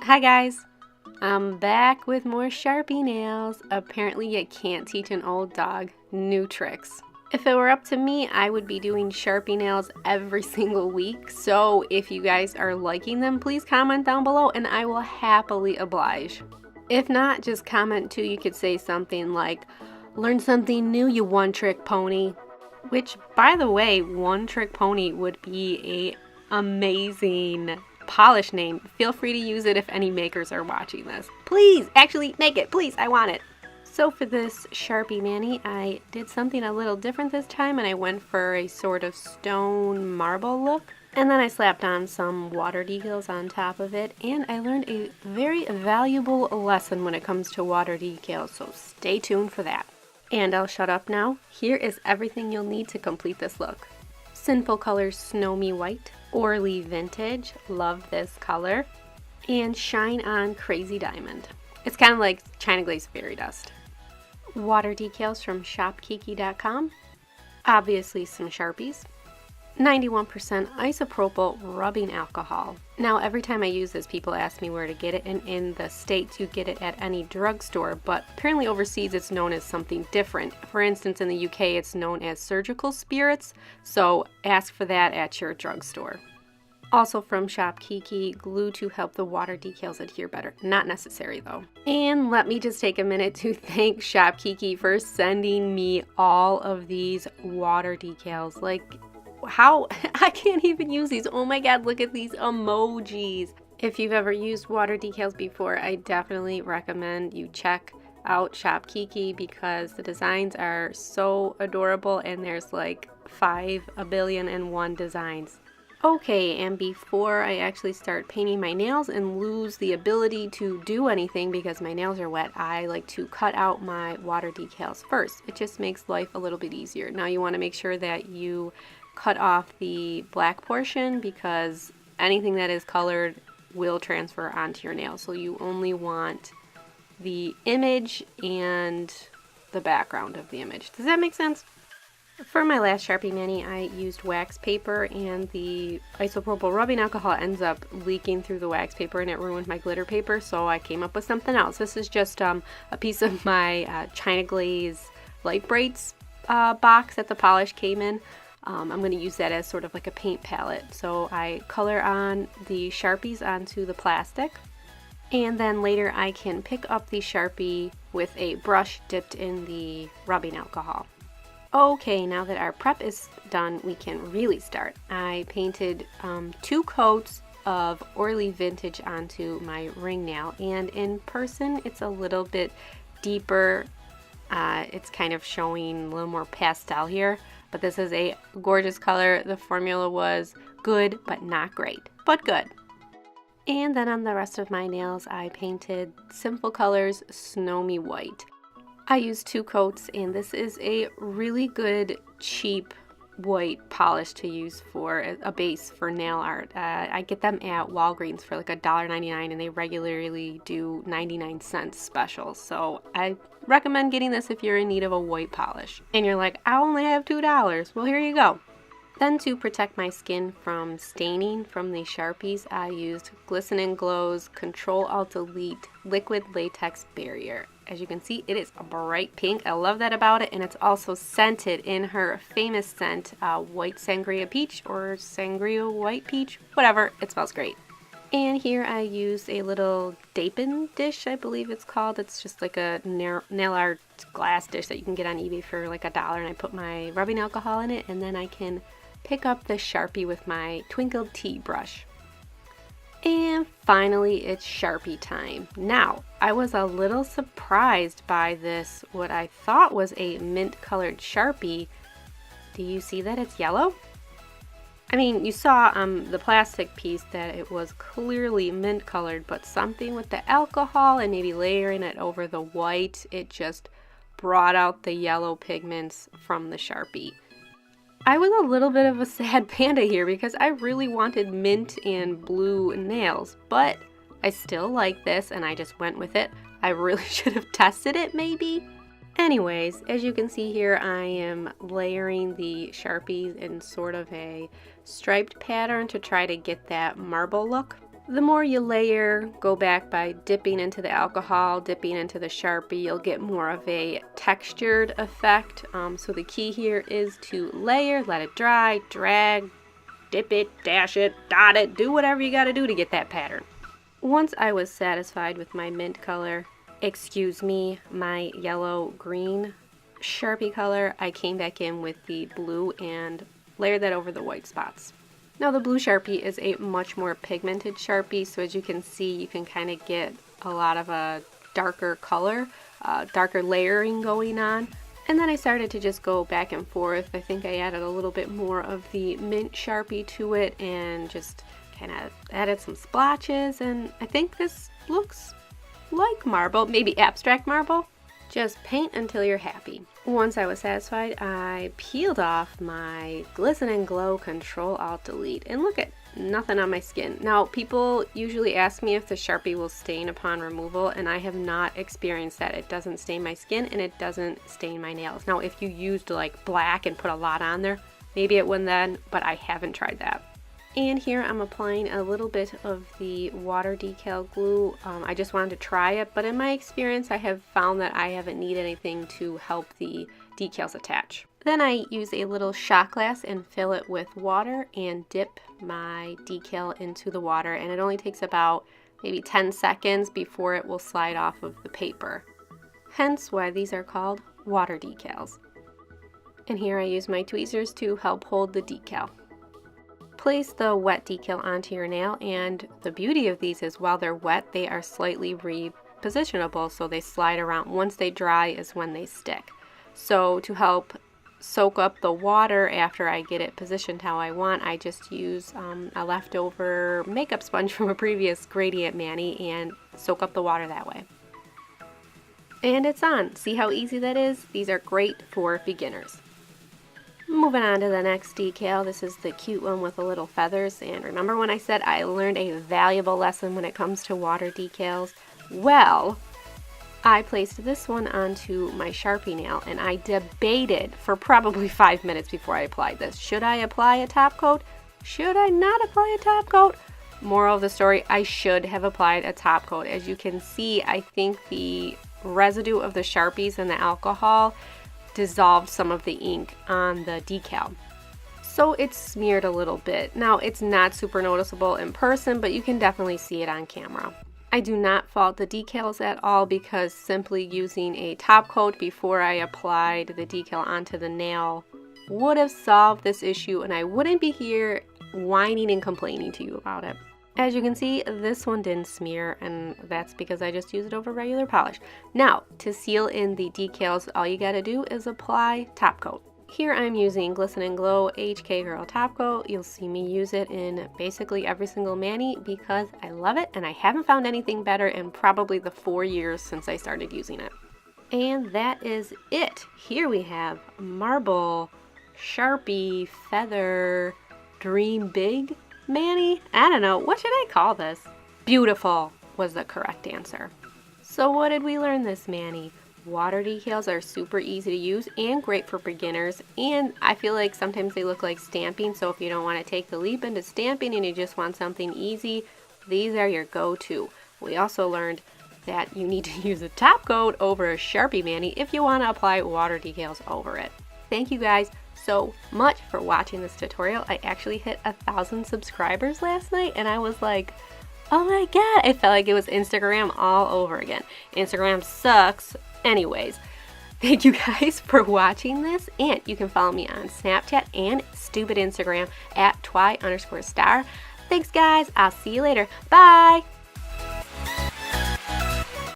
Hi guys, I'm back with more Sharpie nails. Apparently you can't teach an old dog new tricks. If it were up to me, I would be doing Sharpie nails every single week. So if you guys are liking them, please comment down below and I will happily oblige. If not, just comment too. You could say something like, learn something new, you one-trick pony. Which, by the way, one-trick pony would be a amazing polish name. Feel free to use it if any makers are watching this. Please, actually make it, please, I want it. So for this Sharpie mani, I did something a little different this time and I went for a sort of stone marble look. And then I slapped on some water decals on top of it, and I learned a very valuable lesson when it comes to water decals, so stay tuned for that. And I'll shut up now. Here is everything you'll need to complete this look. Sinful Colors Snow Me White, Orly Vintage, love this color, and Shine On Crazy Diamond. It's kind of like China Glaze Fairy Dust. Water decals from ShopKeeki.com, obviously some Sharpies, 91% isopropyl rubbing alcohol. Now every time I use this, people ask me where to get it, and in the States you get it at any drugstore, but apparently overseas it's known as something different. For instance, in the UK it's known as surgical spirits, so ask for that at your drugstore. Also from ShopKeeki, glue to help the water decals adhere better. Not necessary though. And let me just take a minute to thank ShopKeeki for sending me all of these water decals. Like, how I can't even use these. Oh my god, look at these emojis. If you've ever used water decals before, I definitely recommend you check out ShopKeeki because the designs are so adorable and there's like 5,000,000,001 designs. Okay, and before I actually start painting my nails and lose the ability to do anything because my nails are wet, I like to cut out my water decals first. It just makes life a little bit easier. Now you want to make sure that you cut off the black portion because anything that is colored will transfer onto your nail. So you only want the image and the background of the image. Does that make sense? For my last Sharpie mani, I used wax paper, and the isopropyl rubbing alcohol ends up leaking through the wax paper and it ruined my glitter paper, so I came up with something else. This is just a piece of my China Glaze light braids box that the polish came in. I'm going to use that as sort of like a paint palette. So I color on the Sharpies onto the plastic, and then later I can pick up the Sharpie with a brush dipped in the rubbing alcohol. Okay, now that our prep is done, we can really start. I painted 2 coats of Orly Vintage onto my ring nail, and in person it's a little bit deeper. It's kind of showing a little more pastel here, but this is a gorgeous color. The formula was good, but not great, but good. And then on the rest of my nails, I painted Sinful Colors Snow Me White. I used 2 coats, and this is a really good cheap white polish to use for a base for nail art. I get them at Walgreens for like $1.99, and they regularly do 99-cent specials. So I recommend getting this if you're in need of a white polish. And you're like, I only have $2. Well, here you go. Then to protect my skin from staining from the Sharpies, I used Glisten & Glow's Control-Alt-Delete Liquid Latex Barrier. As you can see, it is a bright pink. I love that about it, and it's also scented in her famous scent, White Sangria Peach or Sangria White Peach, whatever, it smells great. And here I used a little Dapin dish, I believe it's called. It's just like a nail art glass dish that you can get on eBay for like $1, and I put my rubbing alcohol in it, and then I can pick up the Sharpie with my Twinkled Tea brush. And finally, it's Sharpie time. Now, I was a little surprised by this, what I thought was a mint colored Sharpie. Do you see that it's yellow? I mean, you saw the plastic piece that it was clearly mint colored, but something with the alcohol and maybe layering it over the white, it just brought out the yellow pigments from the Sharpie. I was a little bit of a sad panda here because I really wanted mint and blue nails, but I still like this and I just went with it. I really should have tested it maybe. Anyways, as you can see here, I am layering the Sharpies in sort of a striped pattern to try to get that marble look. The more you layer, go back by dipping into the alcohol, dipping into the Sharpie, you'll get more of a textured effect. So the key here is to layer, let it dry, drag, dip it, dash it, dot it, do whatever you gotta do to get that pattern. Once I was satisfied with my mint color, my yellow-green Sharpie color, I came back in with the blue and layered that over the white spots. Now the blue Sharpie is a much more pigmented Sharpie, so as you can see, you can kind of get a lot of a darker color, darker layering going on. And then I started to just go back and forth. I think I added a little bit more of the mint Sharpie to it and just kind of added some splotches, and I think this looks like marble, maybe abstract marble. Just paint until you're happy. Once I was satisfied, I peeled off my Glisten and Glow Control-Alt-Delete, and look at nothing on my skin. Now, people usually ask me if the Sharpie will stain upon removal, and I have not experienced that. It doesn't stain my skin, and it doesn't stain my nails. Now, if you used like black and put a lot on there, maybe it would then, but I haven't tried that. And here I'm applying a little bit of the water decal glue. I just wanted to try it, but in my experience I have found that I haven't needed anything to help the decals attach. Then I use a little shot glass and fill it with water and dip my decal into the water, and it only takes about maybe 10 seconds before it will slide off of the paper. Hence why these are called water decals. And here I use my tweezers to help hold the decal. Place the wet decal onto your nail, and the beauty of these is while they're wet, they are slightly repositionable, so they slide around. Once they dry is when they stick. So to help soak up the water after I get it positioned how I want, I just use a leftover makeup sponge from a previous gradient mani and soak up the water that way. And it's on. See how easy that is? These are great for beginners. Moving on to the next decal. This is the cute one with the little feathers, and remember when I said I learned a valuable lesson when it comes to water decals? Well, I placed this one onto my Sharpie nail, and I debated for probably 5 minutes before I applied this. Should I apply a top coat? Should I not apply a top coat? Moral of the story, I should have applied a top coat. As you can see, I think the residue of the Sharpies and the alcohol dissolved some of the ink on the decal. So it's smeared a little bit. Now it's not super noticeable in person, but you can definitely see it on camera. I do not fault the decals at all, because simply using a top coat before I applied the decal onto the nail would have solved this issue, and I wouldn't be here whining and complaining to you about it. As you can see, this one didn't smear, and that's because I just used it over regular polish. Now, to seal in the decals, all you gotta do is apply top coat. Here I'm using Glisten and Glow HK Girl Top Coat. You'll see me use it in basically every single mani because I love it, and I haven't found anything better in probably the 4 years since I started using it. And that is it. Here we have Marble Sharpie Feather Dream Big mani. I don't know, what should I call this? Beautiful was the correct answer. So what did we learn this mani? Water decals are super easy to use and great for beginners, and I feel like sometimes they look like stamping, so if you don't want to take the leap into stamping and you just want something easy, these are your go-to. We also learned that you need to use a top coat over a Sharpie mani if you want to apply water decals over it. Thank you guys so much for watching this tutorial. I actually hit 1,000 subscribers last night, and I was like, oh my god, I felt like it was Instagram all over again. Instagram sucks. Anyways, thank you guys for watching this, and you can follow me on Snapchat and stupid Instagram at twy_star. Thanks guys, I'll see you later. Bye!